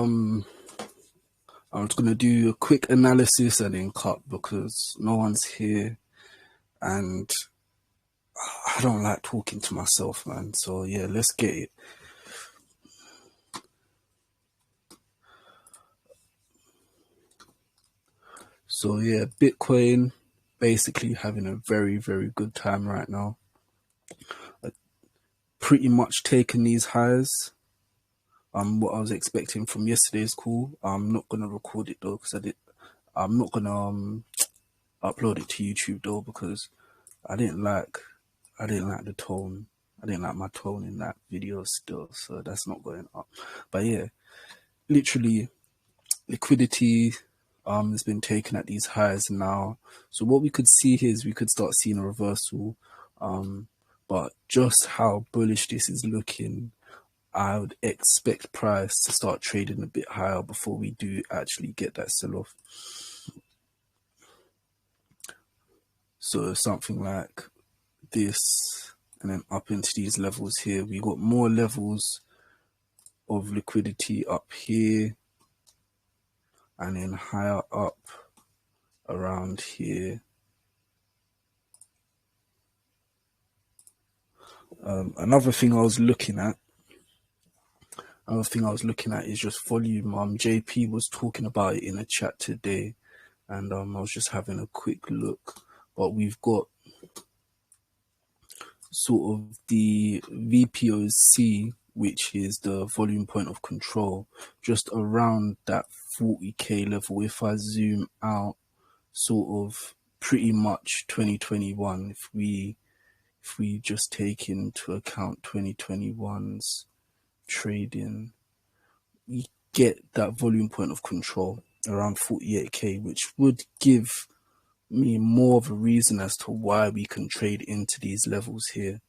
I'm just gonna do a quick analysis and then cut because no one's here and I don't like talking to myself, man. So yeah, let's get it. So yeah, Bitcoin basically having a very, very good time right now. Pretty much taking these highs. What I was expecting from yesterday's call. I'm not gonna record it though because I'm not gonna upload it to YouTube though because I didn't like the tone. I didn't like my tone in that video still, so that's not going up. But yeah, literally liquidity has been taken at these highs now. So what we could see here is we could start seeing a reversal. But just how bullish this is looking, I would expect price to start trading a bit higher before we do actually get that sell-off. So something like this, and then up into these levels here. We got more levels of liquidity up here, and then higher up around here. Another thing I was looking at is just volume. JP was talking about it in a chat today, and I was just having a quick look. But we've got sort of the VPOC, which is the volume point of control, just around that 40k level. If I zoom out, sort of pretty much 2021, if we just take into account 2021's trading, we get that volume point of control around 48k, which would give me more of a reason as to why we can trade into these levels here.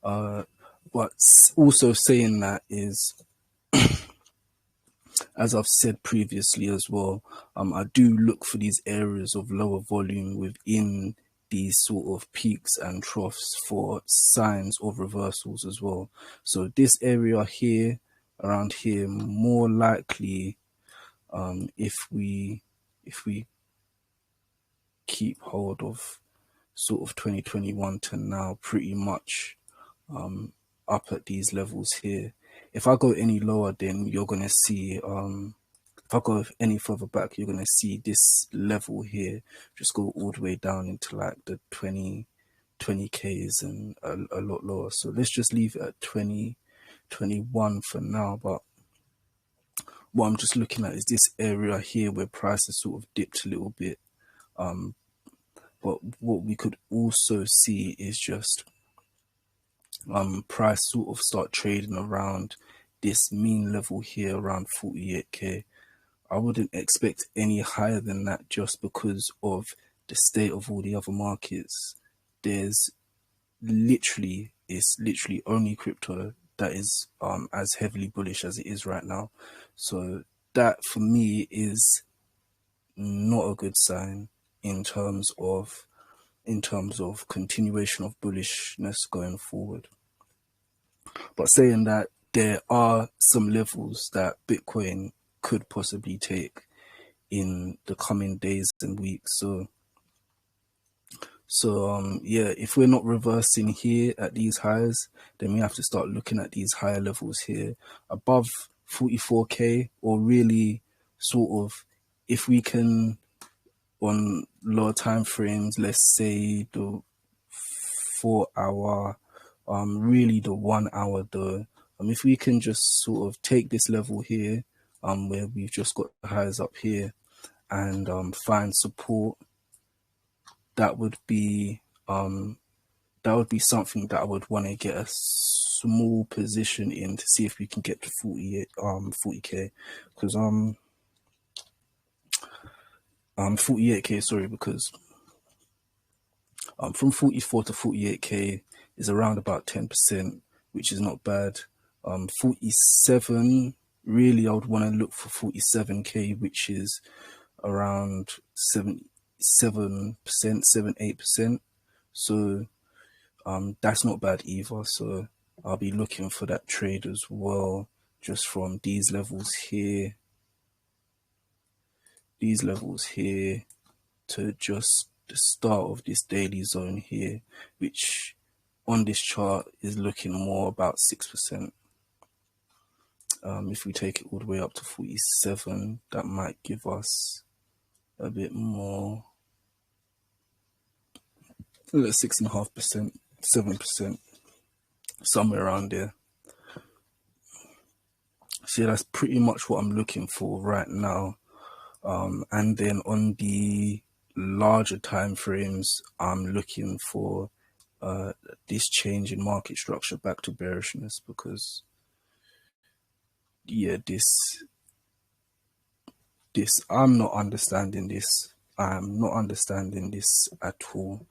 But also saying that is, as I've said previously as well, I do look for these areas of lower volume within these sort of peaks and troughs for signs of reversals as well. So this area here, around here, more likely, if we keep hold of sort of 2021 to now, pretty much up at these levels here. If I go any lower, then you're gonna see, if I go any further back, you're gonna see this level here just go all the way down into like the 20Ks and a lot lower. So let's just leave it at 2021 for now. But what I'm just looking at is this area here where price has sort of dipped a little bit. But what we could also see is just price sort of start trading around this mean level here around 48k. I wouldn't expect any higher than that just because of the state of all the other markets. It's literally only crypto that is as heavily bullish as it is right now. So that for me is not a good sign in terms of continuation of bullishness going forward. But saying that, there are some levels that Bitcoin could possibly take in the coming days and weeks. So yeah, if we're not reversing here at these highs, then we have to start looking at these higher levels here above 44k, or really sort of, if we can, on lower time frames, let's say the 4 hour, really the 1 hour though, if we can just sort of take this level here, where we've just got the highs up here, and find support, that would be something that I would want to get a small position in to see if we can get to 40k, because 48k, sorry, because from 44 to 48k is around about 10%, which is not bad. 47, really I would want to look for 47k, which is around 7%, 8%. So that's not bad either. So I'll be looking for that trade as well, just from these levels here to just the start of this daily zone here, which on this chart is looking more about 6%. If we take it all the way up to 47, that might give us a bit more, 6.5%, 7%, somewhere around there. So that's pretty much what I'm looking for right now. And then on the larger time frames, I'm looking for this change in market structure back to bearishness, because yeah, this I'm not understanding this. I'm not understanding this at all.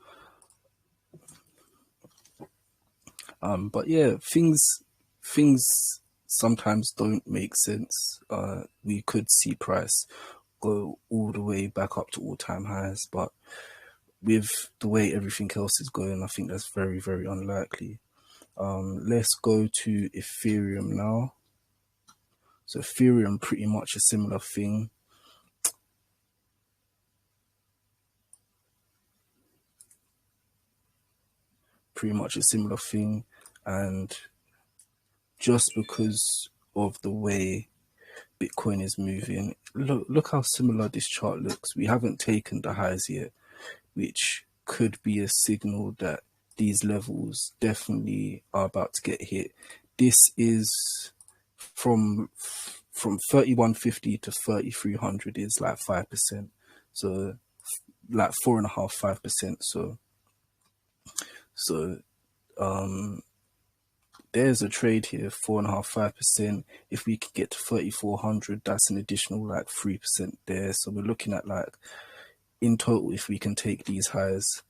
But yeah, things sometimes don't make sense. We could see price go all the way back up to all-time highs, but with the way everything else is going, I think that's very, very unlikely. Let's go to Ethereum now. So Ethereum, pretty much a similar thing. And just because of the way Bitcoin is moving, look how similar this chart looks. We haven't taken the highs yet, which could be a signal that these levels definitely are about to get hit. This is from 3150 to 3300 is like 5%, so like 4.5–5%. So there's a trade here, 4.5–5%. If we could get to 3400, that's an additional like 3% there. So we're looking at like, in total, if we can take these highs,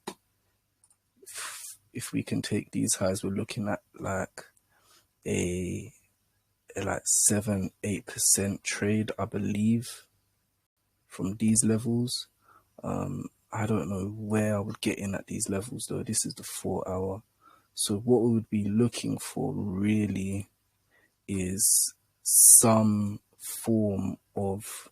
we're looking at like a like 7–8% trade, I believe, from these levels. I don't know where I would get in at these levels though. This is the 4 hour. So what we would be looking for really is some form of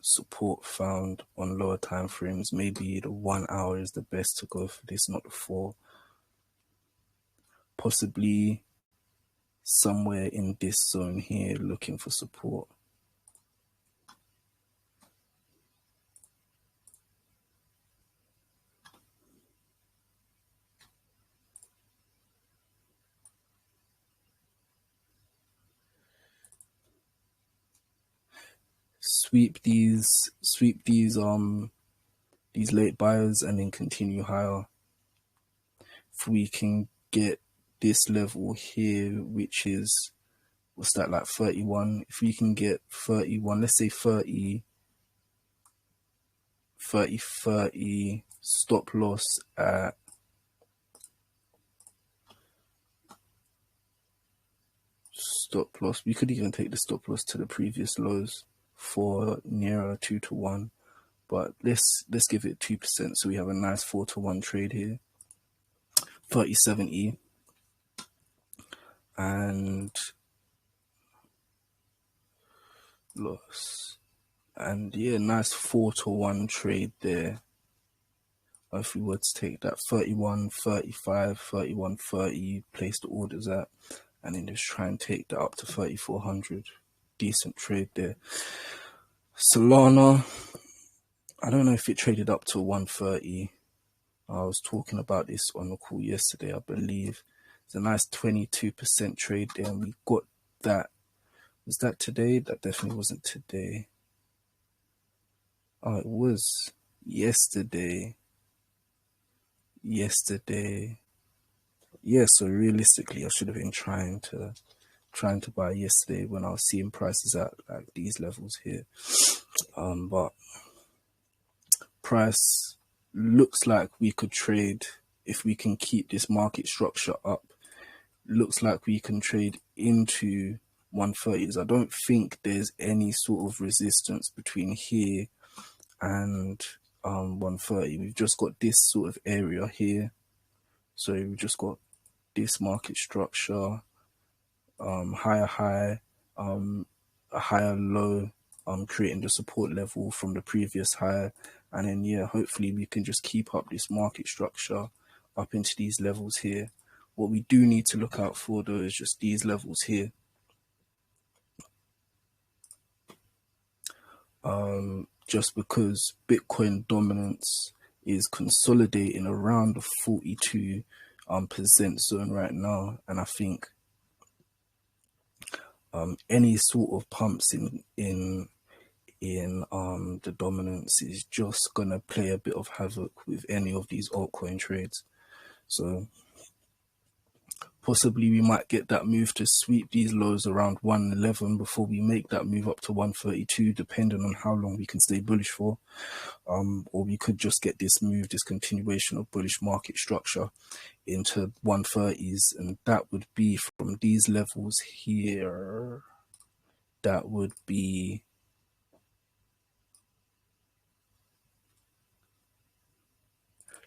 support found on lower time frames. Maybe the 1 hour is the best to go for this, not the 4. Possibly somewhere in this zone here, looking for support. Sweep these late buyers and then continue higher. If we can get this level here, which is, what's that, like 31, if we can get 31, let's say 30, stop loss at we could even take the stop loss to the previous lows for nearer 2–1, but let's give it 2%, so we have a nice 4–1 trade here. 37E, and loss, and yeah, nice 4–1 trade there. If we were to take that 31.35, 31.30, place the orders at, and then just try and take that up to 3,400. Decent trade there. Solana, I don't know if it traded up to 130. I was talking about this on the call yesterday, I believe. It's a nice 22% trade there, and we got that. Was that today? That definitely wasn't today. Oh, it was yesterday. Yeah, so realistically, I should have been trying to buy yesterday when I was seeing prices at like these levels here. But price looks like we could trade, if we can keep this market structure up, looks like we can trade into 130s. I don't think there's any sort of resistance between here and 130. We've just got this sort of area here. So we've just got this market structure, higher high, a higher low, creating the support level from the previous high. And then, yeah, hopefully we can just keep up this market structure up into these levels here. What we do need to look out for, though, is just these levels here. Just because Bitcoin dominance is consolidating around the 42% zone right now. And I think any sort of pumps in the dominance is just gonna play a bit of havoc with any of these altcoin trades. So possibly we might get that move to sweep these lows around 111 before we make that move up to 132, depending on how long we can stay bullish for. Or we could just get this move, this continuation of bullish market structure into 130s, and that would be from these levels here. That would be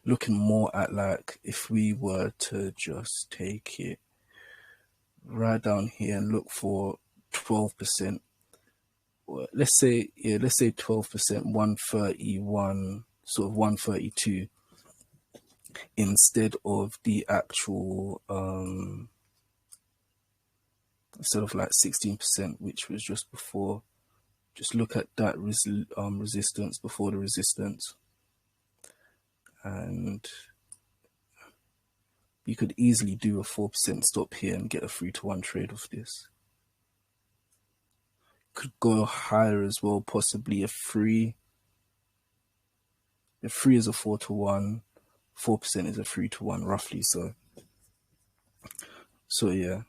looking more at, like, if we were to just take it right down here and look for 12%, let's say 12%, 131, sort of 132, instead of the actual instead of like 16%, which was just before. Just look at that resistance before the resistance, and you could easily do a 4% stop here and get a 3-to-1 trade off this. Could go higher as well, possibly a 3. If 3 is a 4-to-1, 4% is a 3-to-1 roughly. So yeah,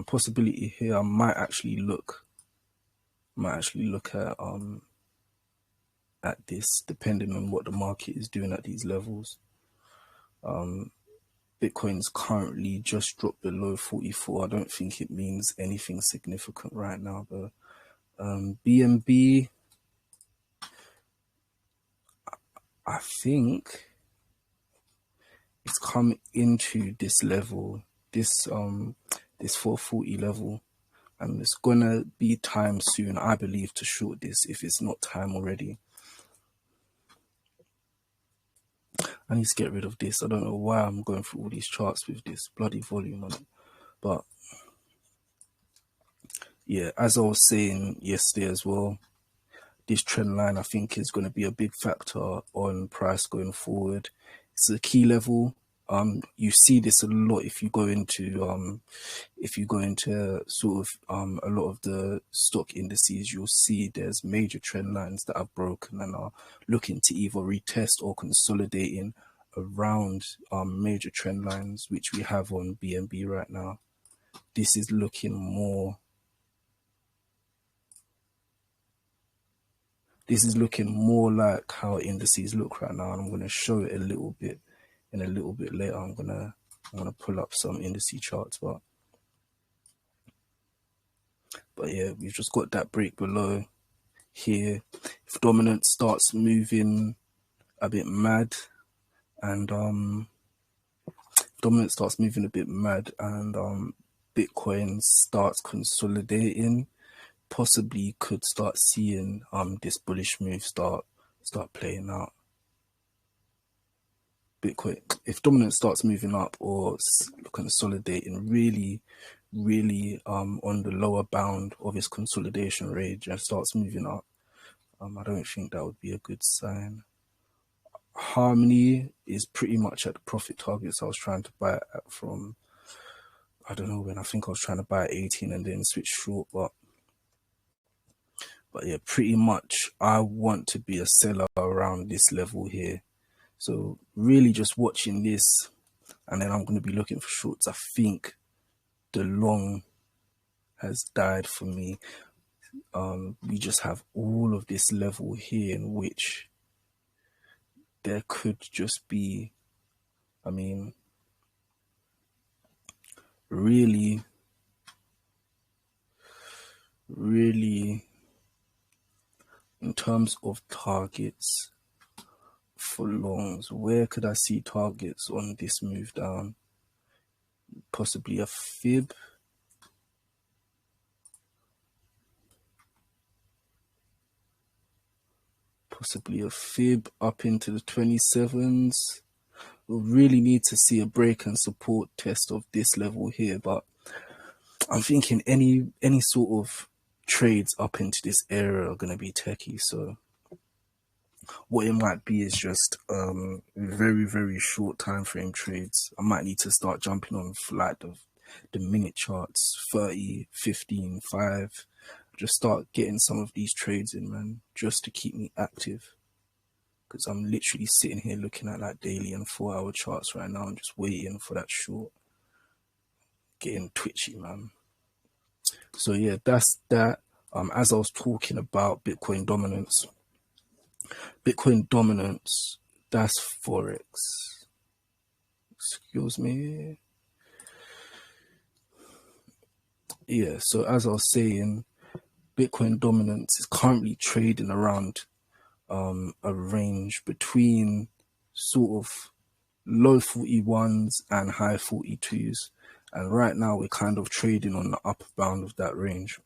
possibility here. I might actually look at this, depending on what the market is doing at these levels. Bitcoin's currently just dropped below 44. I don't think it means anything significant right now, but BNB, I think it's come into this level, this 440 level, and it's gonna be time soon, I believe, to short this if it's not time already. I need to get rid of this. I don't know why I'm going through all these charts with this bloody volume on it, but yeah, as I was saying yesterday as well, this trend line I think is going to be a big factor on price going forward. It's a key level. You see this a lot if you go into sort of a lot of the stock indices. You'll see there's major trend lines that are broken and are looking to either retest or consolidating around major trend lines, which we have on BNB right now. This is looking more like how indices look right now, and I'm going to show it a little bit later. I'm gonna pull up some indice charts, but yeah, we've just got that break below here. If dominance starts moving a bit mad, and Bitcoin starts consolidating, possibly could start seeing this bullish move start playing out. Bitcoin, if dominance starts moving up or consolidating really on the lower bound of its consolidation range and starts moving up, I don't think that would be a good sign. Harmony is pretty much at the profit targets I was trying to buy it at from, I don't know when. I think I was trying to buy at 18 and then switch short, but yeah, pretty much I want to be a seller around this level here. So really just watching this, and then I'm going to be looking for shorts. I think the long has died for me. We just have all of this level here in which there could just be, I mean, really in terms of targets for longs, where could I see targets on this move down? possibly a fib. Possibly a fib up into the 27s. We'll really need to see a break and support test of this level here, but I'm thinking any sort of trades up into this area are going to be techie. So what it might be is just very short time frame trades. I might need to start jumping on like the minute charts, 30, 15, 5. Just start getting some of these trades in, man, just to keep me active. Because I'm literally sitting here looking at like daily and 4-hour charts right now and just waiting for that short. Getting twitchy, man. So yeah, that's that. As I was talking about Bitcoin dominance, that's Forex. Excuse me. Yeah, so as I was saying, Bitcoin dominance is currently trading around a range between sort of low 41s and high 42s. And right now we're kind of trading on the upper bound of that range.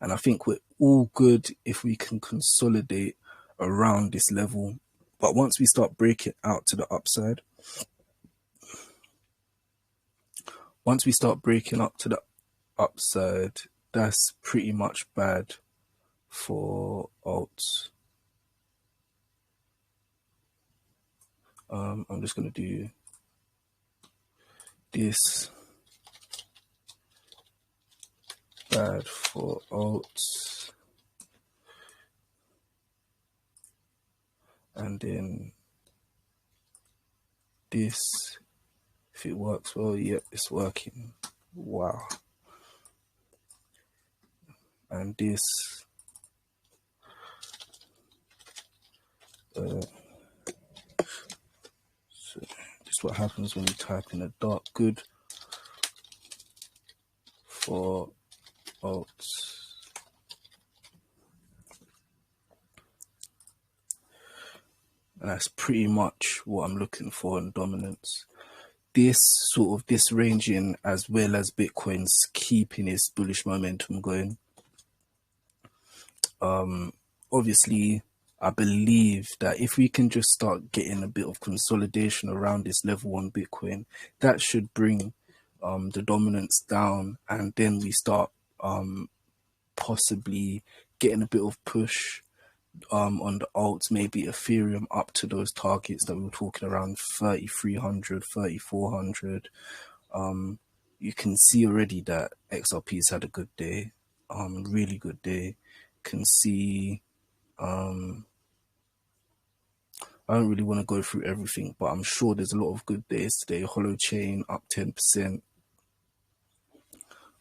And I think we're all good if we can consolidate around this level. But once we start breaking out to the upside, that's pretty much bad for alts. I'm just going to do this. Bad for alts. And then this, if it works well, yep, it's working. Wow. And this, so this is what happens when you type in a dark good for alts. And that's pretty much what I'm looking for in dominance. This ranging, as well as Bitcoin's keeping its bullish momentum going. Obviously, I believe that if we can just start getting a bit of consolidation around this level on Bitcoin, that should bring the dominance down, and then we start possibly getting a bit of push on the alts, maybe Ethereum up to those targets that we were talking around 3,300, 3,400. You can see already that XRP's had a good day, really good day. Can see, I don't really want to go through everything, but I'm sure there's a lot of good days today. Holochain up 10%.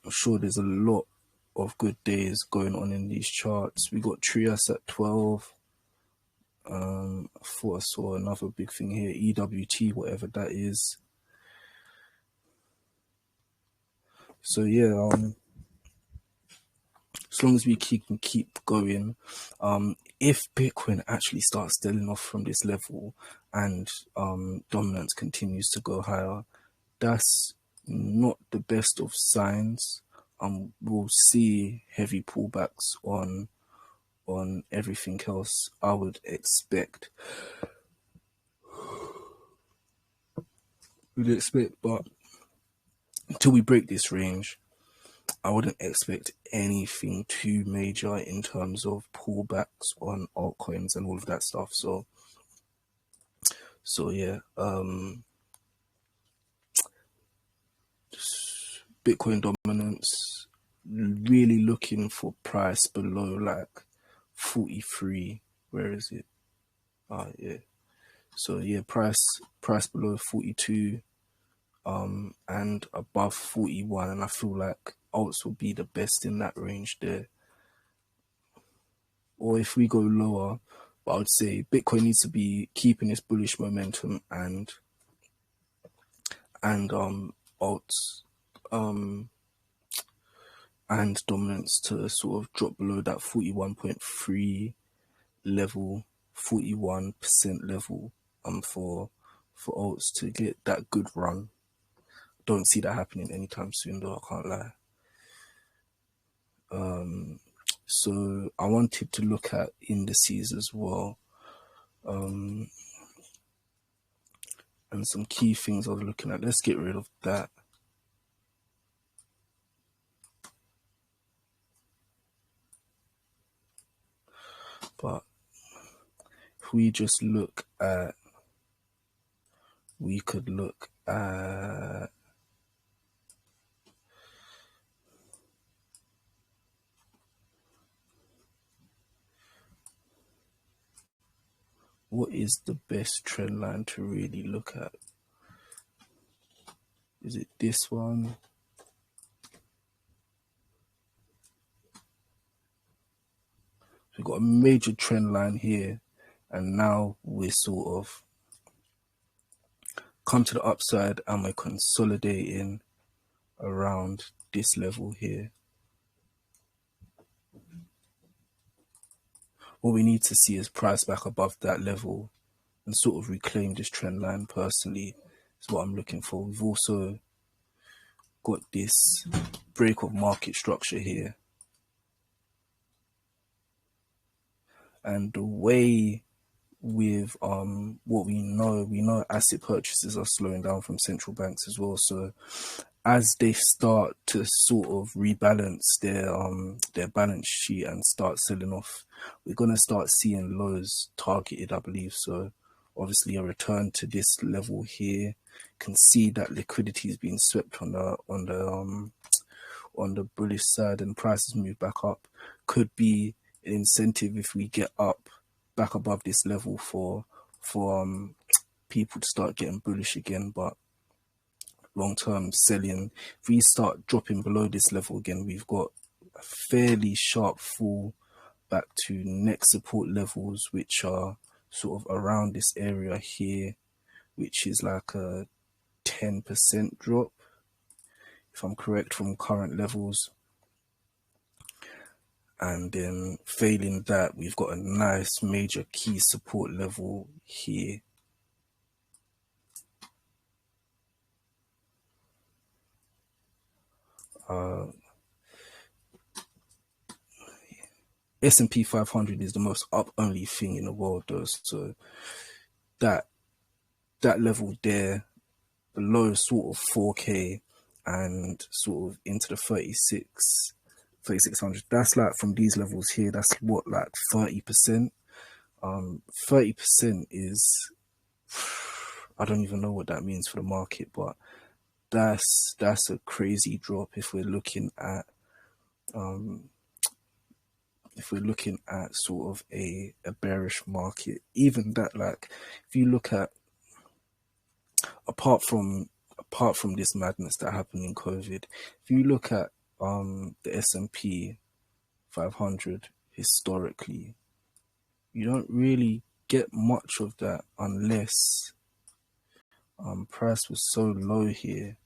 I'm sure there's a lot of good days going on in these charts. We got Trias at 12. I thought I saw another big thing here, EWT, whatever that is. So yeah, as long as we can keep going, if Bitcoin actually starts selling off from this level and dominance continues to go higher, that's not the best of signs. We'll see heavy pullbacks on everything else, I would expect. But until we break this range, I wouldn't expect anything too major in terms of pullbacks on altcoins and all of that stuff. So yeah, Bitcoin dominance, really looking for price below like 43. Where is it? Yeah. So yeah, price below 42 and above 41, and I feel like alts will be the best in that range there. Or if we go lower, but I would say Bitcoin needs to be keeping its bullish momentum, and alts and dominance to sort of drop below that 41.3 level, 41% level for alts to get that good run. don't see that happening anytime soon though, I can't lie. So I wanted to look at indices as well, and some key things I was looking at. Let's get rid of that. But if we just look at, we could look at what is the best trend line to really look at. Is it this one? So we've got a major trend line here, and now we're sort of come to the upside and we're consolidating around this level here. What we need to see is price back above that level and sort of reclaim this trend line. Personally, is what I'm looking for. We've also got this break of market structure here, and the way with what we know asset purchases are slowing down from central banks as well. So as they start to sort of rebalance their balance sheet and start selling off, we're going to start seeing lows targeted, I believe. So obviously a return to this level here, can see that liquidity is being swept on the bullish side and prices move back up. Could be an incentive if we get up back above this level for people to start getting bullish again. But long-term selling, if we start dropping below this level again, we've got a fairly sharp fall back to next support levels, which are sort of around this area here, which is like a 10% drop, if I'm correct, from current levels. And then failing that, we've got a nice major key support level here. S&P 500 is the most up only thing in the world though, so that level there below sort of 4k and sort of into the 3600, that's like from these levels here, that's what, like 30%. 30% is, I don't even know what that means for the market, but that's a crazy drop if we're looking at sort of a bearish market. Even that, like, if you look at, apart from this madness that happened in COVID, if you look at the S&P 500 historically, you don't really get much of that unless price was so low here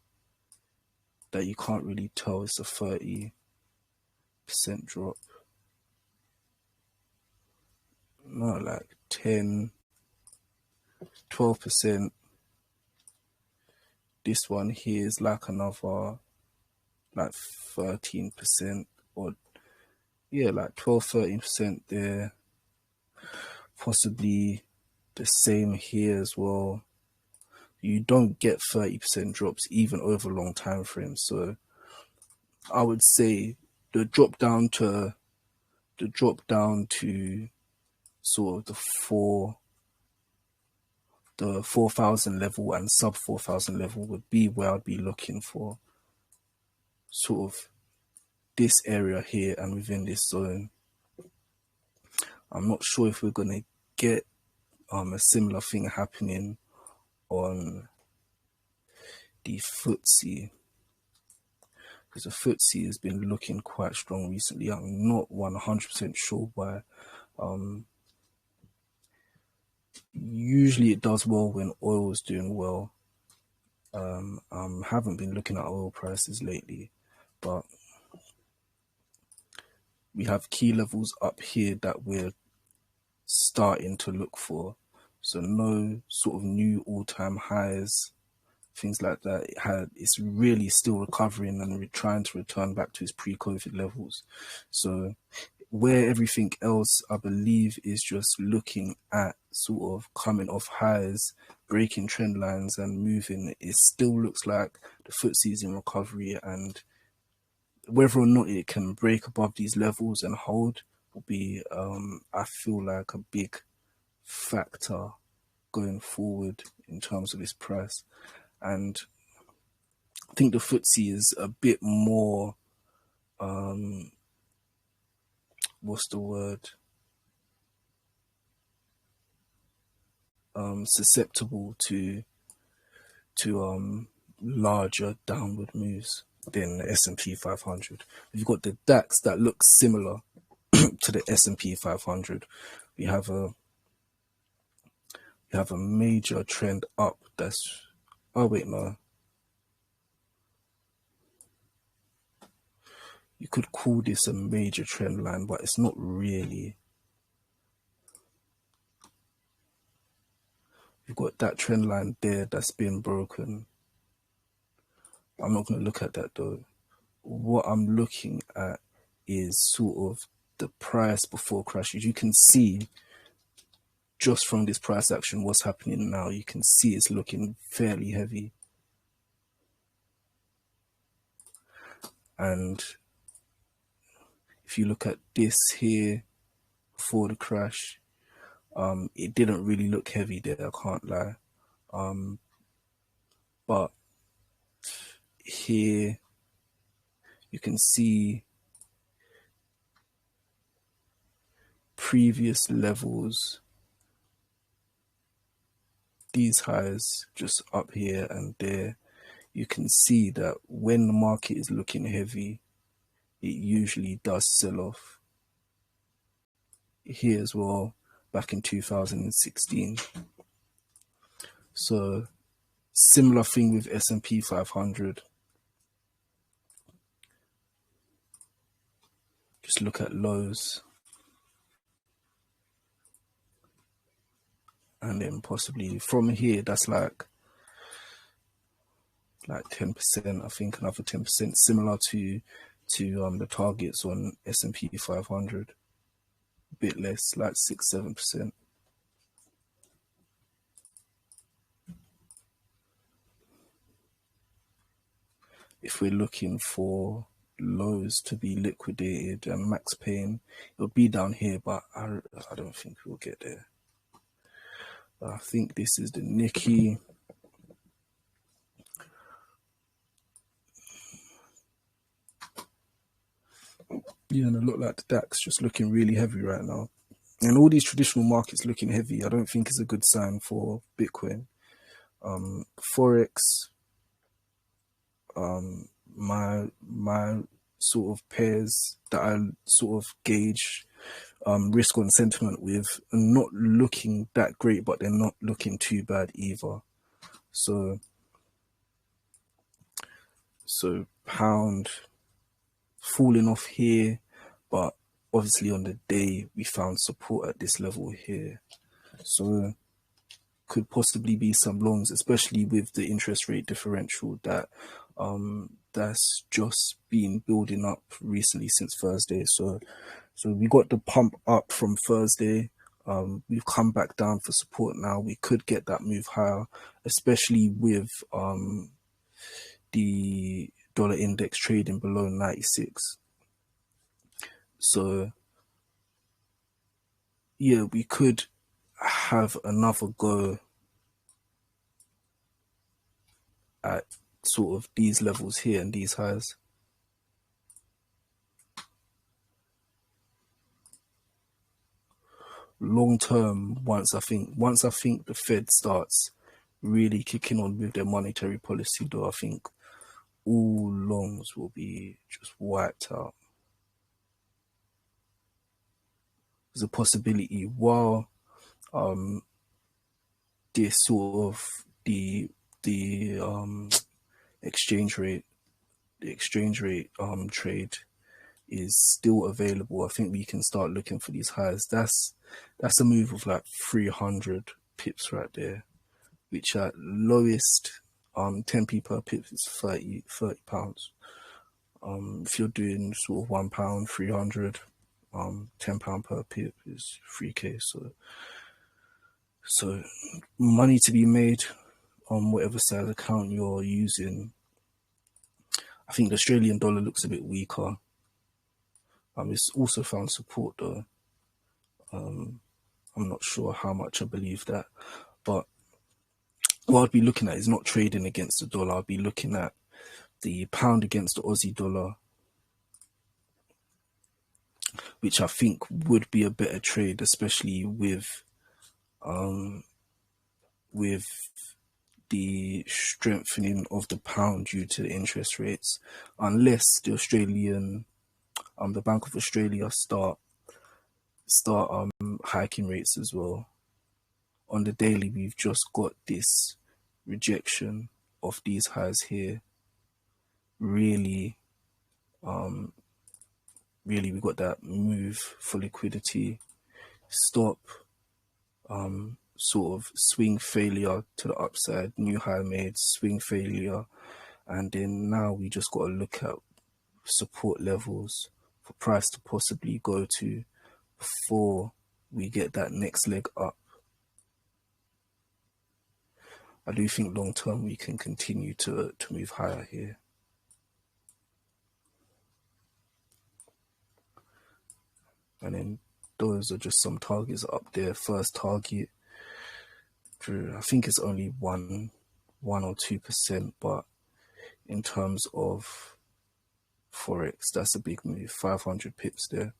that you can't really tell it's a 30% drop. No, like 10, 12%. This one here is like another like 13%, or yeah, like 12, 13% there. Possibly the same here as well. You don't get 30% drops even over long time frames. So I would say the drop down to sort of the 4,000 level and sub 4,000 level would be where I'd be looking for sort of this area here and within this zone. I'm not sure if we're going to get a similar thing happening on the FTSE, because the FTSE has been looking quite strong recently. I'm not 100% sure why. Usually it does well when oil is doing well. Haven't been looking at oil prices lately, but we have key levels up here that we're starting to look for. So no sort of new all-time highs things like that. It's really still recovering and trying to return back to its pre-COVID levels. So where everything else, I believe, is just looking at sort of coming off highs, breaking trend lines and moving, it still looks like the FTSE's in recovery, and whether or not it can break above these levels and hold will be, I feel like, a big factor going forward in terms of its price. And I think the FTSE is a bit more, what's the word? Susceptible to larger downward moves than the S&P 500. You've got the DAX that looks similar to the S&P 500. We have a major trend up. That's, oh wait, no. You could call this a major trend line, but it's not really. You've got that trend line there that's been broken. I'm not going to look at that though. What I'm looking at is sort of the price before crashes. You can see just from this price action what's happening now. You can see it's looking fairly heavy. And if you look at this here before the crash, it didn't really look heavy there, I can't lie. But here you can see previous levels, these highs just up here and there. You can see that when the market is looking heavy, it usually does sell off. Here as well, back in 2016. So similar thing with S&P 500. Just look at lows. And then possibly from here, that's like 10%, I think, another 10%, similar to the targets on S&P 500. A bit less, like 6-7%. If we're looking for lows to be liquidated and max pain, it'll be down here, but I don't think we'll get there. I think this is the Nikkei. Yeah, and it look like the DAX just looking really heavy right now. And all these traditional markets looking heavy, I don't think is a good sign for Bitcoin. Forex, my sort of pairs that I sort of gauge risk on sentiment with are not looking that great, but they're not looking too bad either. So pound falling off here, but obviously on the day we found support at this level here. So could possibly be some longs, especially with the interest rate differential that that's just been building up recently since Thursday. So we got the pump up from Thursday. We've come back down for support now. We could get that move higher, especially with the dollar index trading below 96. So yeah, we could have another go at sort of these levels here and these highs. Long term, once I think the Fed starts really kicking on with their monetary policy, though, I think all longs will be just wiped out. There's a possibility while this sort of the exchange rate trade is still available. I think we can start looking for these highs. That's a move of like 300 pips right there, which at lowest 10p per pip is 30 pounds. If you're doing sort of £1, 300, £10 per pip is 3k. So money to be made on whatever size account you're using. I think the Australian dollar looks a bit weaker. It's also found support though. I'm not sure how much I believe that, but what I'd be looking at is not trading against the dollar. I'd be looking at the pound against the Aussie dollar, which I think would be a better trade, especially with the strengthening of the pound due to the interest rates, unless the the Bank of Australia start hiking rates as well. On the daily, we've just got this rejection of these highs here. Really, we got that move for liquidity, stop, sort of swing failure to the upside, new high made, swing failure, and then now we just got to look at support levels for price to possibly go to before we get that next leg up. I do think long term we can continue to move higher here. And then those are just some targets up there. First target, I think it's only 1 or 2%, but in terms of Forex, that's a big move. 500 pips there.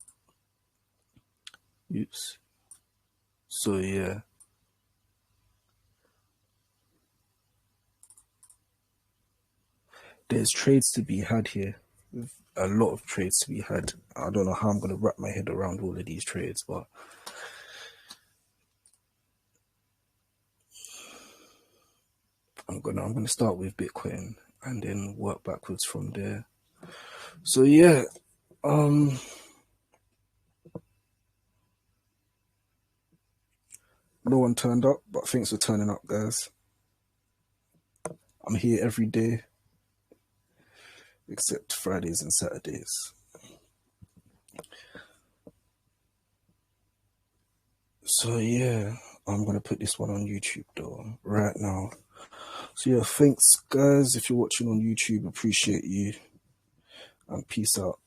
Oops. So yeah. There's trades to be had here. A lot of trades to be had. I don't know how I'm going to wrap my head around all of these trades, but I'm gonna start with Bitcoin and then work backwards from there. So yeah, no one turned up, but thanks for turning up, guys. I'm here every day except Fridays and Saturdays. So yeah, I'm gonna put this one on YouTube though right now. So yeah, thanks guys if you're watching on YouTube, appreciate you, and peace out.